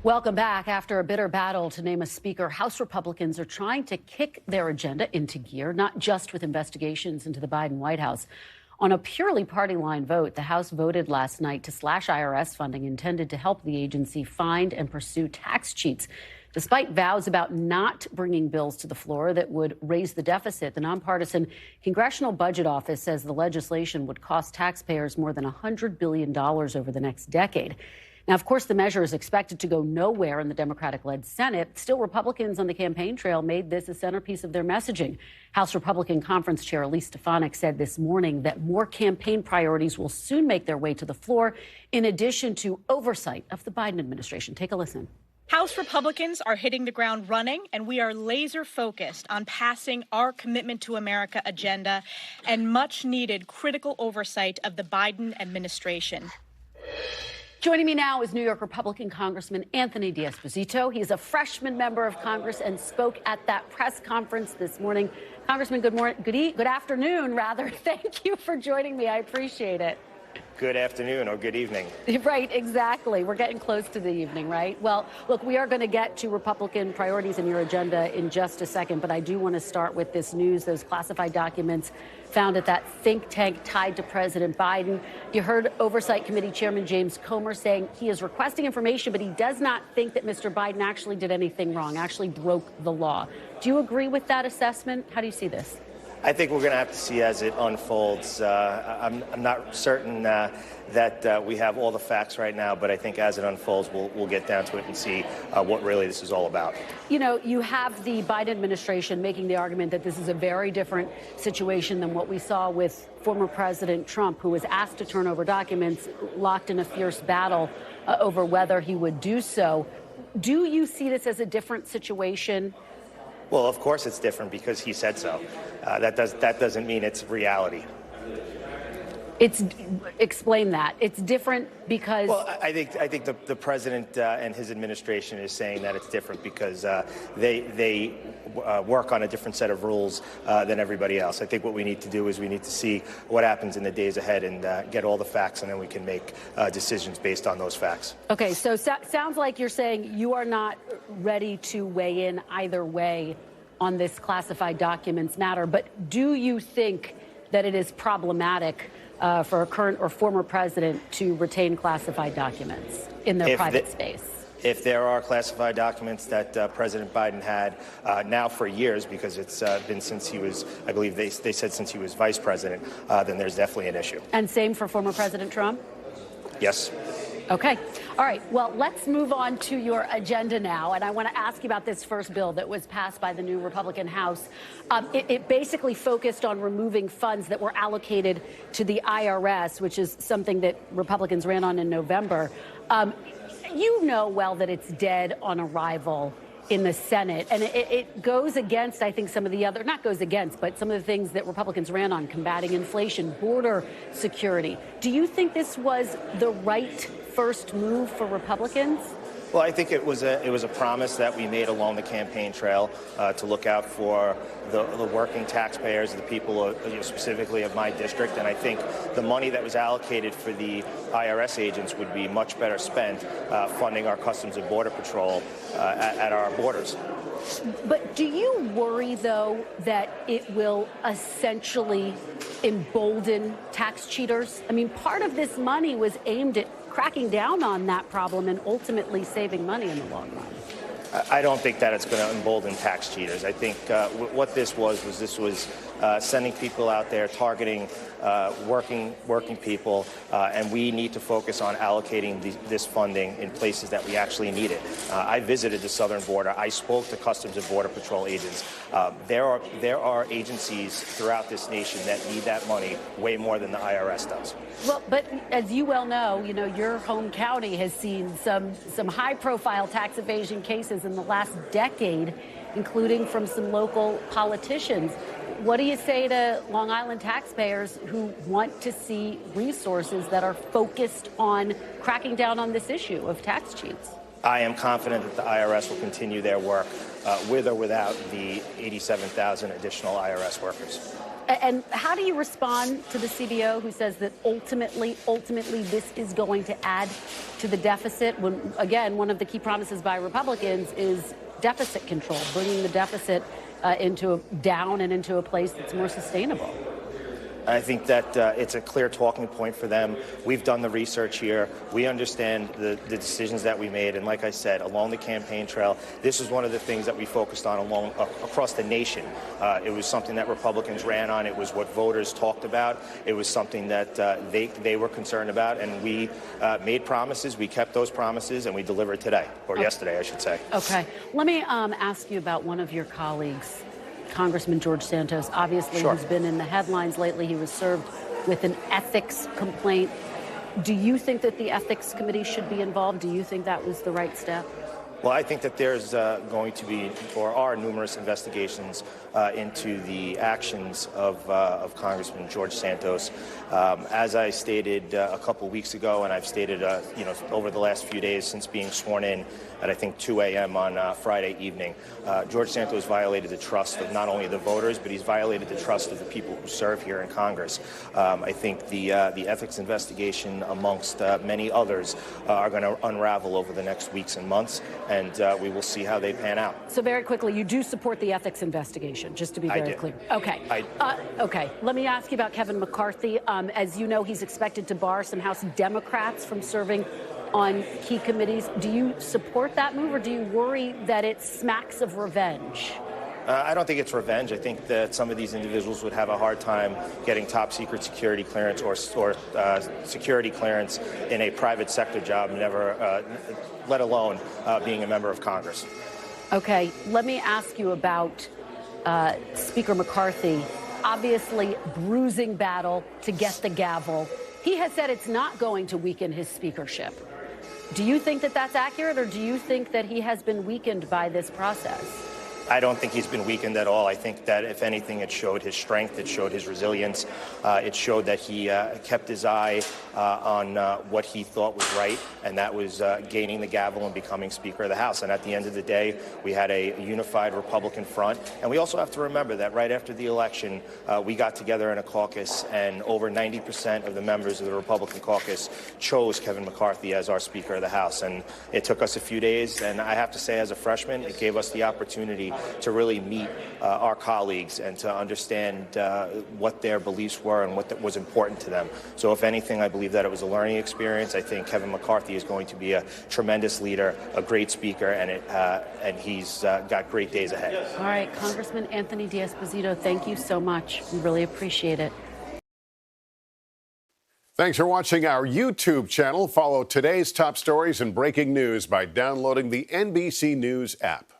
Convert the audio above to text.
Welcome back. After a bitter battle to name a speaker, House Republicans are trying to kick their agenda into gear, not just with investigations into the Biden White House. On a purely party line vote, the House voted last night to slash IRS funding intended to help the agency find and pursue tax cheats. Despite vows about not bringing bills to the floor that would raise the deficit, the nonpartisan Congressional Budget Office says the legislation would cost taxpayers more than $100 billion over the next decade. Now, of course, the measure is expected to go nowhere in the Democratic-led Senate. Still, Republicans on the campaign trail made this a centerpiece of their messaging. House Republican Conference Chair Elise Stefanik said this morning that more campaign priorities will soon make their way to the floor, in addition to oversight of the Biden administration. Take a listen. House Republicans are hitting the ground running, and we are laser focused on passing our Commitment to America agenda and much needed critical oversight of the Biden administration. Joining me now is New York Republican Congressman Anthony D'Esposito. He's a freshman member of Congress and spoke at that press conference this morning. Congressman, good afternoon, rather. Thank you for joining me. I appreciate it. Good afternoon or good evening. Right, exactly. We're getting close to the evening, right? Well, look, we are going to get to Republican priorities in your agenda in just a second, but I do want to start with this news, those classified documents found at that think tank tied to President Biden. You heard Oversight Committee Chairman James Comer saying he is requesting information, but he does not think that Mr. Biden actually did anything wrong, actually broke the law. Do you agree with that assessment? How do you see this? I think we're going to have to see as it unfolds. I'm not certain that we have all the facts right now, but I think as it unfolds, we'll get down to it and see what really this is all about. You know, you have the Biden administration making the argument that this is a very different situation than what we saw with former President Trump, who was asked to turn over documents, locked in a fierce battle over whether he would do so. Do you see this as a different situation? Well, of course it's different because he said so. That doesn't mean it's reality. Explain that. It's different because... Well, I think the president and his administration is saying that it's different because they work on a different set of rules than everybody else. I think what we need to do is we need to see what happens in the days ahead and get all the facts, and then we can make decisions based on those facts. Okay, so sounds like you're saying you are not ready to weigh in either way on this classified documents matter, but do you think that it is problematic for a current or former president to retain classified documents in their private space? If there are classified documents that President Biden had now for years, because it's been since he was, I believe they said since he was vice president, then there's definitely an issue. And same for former President Trump? Yes. Okay. All right. Well, let's move on to your agenda now. And I want to ask you about this first bill that was passed by the new Republican House. It basically focused on removing funds that were allocated to the IRS, which is something that Republicans ran on in November. You know well that it's dead on arrival in the Senate. And it goes against, I think, some of the other, not goes against, but some of the things that Republicans ran on, combating inflation, border security. Do you think this was the right first move for Republicans? Well, I think it was a promise that we made along the campaign trail to look out for the working taxpayers, the people specifically of my district. And I think the money that was allocated for the IRS agents would be much better spent funding our Customs and Border Patrol at our borders. But do you worry, though, that it will essentially embolden tax cheaters? I mean, part of this money was aimed at cracking down on that problem and ultimately saving money in the long run. I don't think that it's going to embolden tax cheaters. I think what this was sending people out there, targeting working people, and we need to focus on allocating this funding in places that we actually need it. I visited the southern border. I spoke to Customs and Border Patrol agents. There are agencies throughout this nation that need that money way more than the IRS does. Well, but as you well know, your home county has seen some high-profile tax evasion cases in the last decade, including from some local politicians. What do you say to Long Island taxpayers who want to see resources that are focused on cracking down on this issue of tax cheats? I am confident that the IRS will continue their work with or without the 87,000 additional IRS workers. And how do you respond to the CBO who says that ultimately this is going to add to the deficit when, again, one of the key promises by Republicans is deficit control, bringing the deficit down and into a place that's more sustainable? I think that it's a clear talking point for them. We've done the research here. We understand the decisions that we made. And like I said, along the campaign trail, this is one of the things that we focused on across the nation. It was something that Republicans ran on. It was what voters talked about. It was something that they were concerned about. And we made promises. We kept those promises, and we delivered today, or yesterday, I should say. Okay. Let me ask you about one of your colleagues, Congressman George Santos. Obviously, Sure. He's been in the headlines lately. He was served with an ethics complaint. Do you think that the ethics committee should be involved? Do you think that was the right step? Well, I think that there's going to be, or are, numerous investigations into the actions of Congressman George Santos. As I stated a couple weeks ago, and I've stated, over the last few days since being sworn in at, I think, 2 a.m. on Friday evening, George Santos violated the trust of not only the voters, but he's violated the trust of the people who serve here in Congress. I think the ethics investigation, amongst many others, are going to unravel over the next weeks and months, and we will see how they pan out. So very quickly, you do support the ethics investigation, just to be very clear. Okay. Okay. Let me ask you about Kevin McCarthy. As you know, he's expected to bar some House Democrats from serving on key committees. Do you support that move, or do you worry that it smacks of revenge? I don't think it's revenge. I think that some of these individuals would have a hard time getting top secret security clearance or security clearance in a private sector job, let alone being a member of Congress. Okay, let me ask you about Speaker McCarthy. Obviously, bruising battle to get the gavel. He has said it's not going to weaken his speakership. Do you think that that's accurate, or do you think that he has been weakened by this process? I don't think he's been weakened at all. I think that, if anything, it showed his strength. It showed his resilience. It showed that he kept his eye on what he thought was right, and that was gaining the gavel and becoming Speaker of the House. And at the end of the day, we had a unified Republican front. And we also have to remember that right after the election, we got together in a caucus, and over 90% of the members of the Republican caucus chose Kevin McCarthy as our Speaker of the House. And it took us a few days, and I have to say, as a freshman, it gave us the opportunity to really meet our colleagues and to understand what their beliefs were and what was important to them. So if anything, I believe that it was a learning experience. I think Kevin McCarthy is going to be a tremendous leader, a great speaker, and he's got great days ahead. All right, Congressman Anthony D'Esposito, thank you so much. We really appreciate it. Thanks for watching our YouTube channel. Follow today's top stories and breaking news by downloading the NBC News app.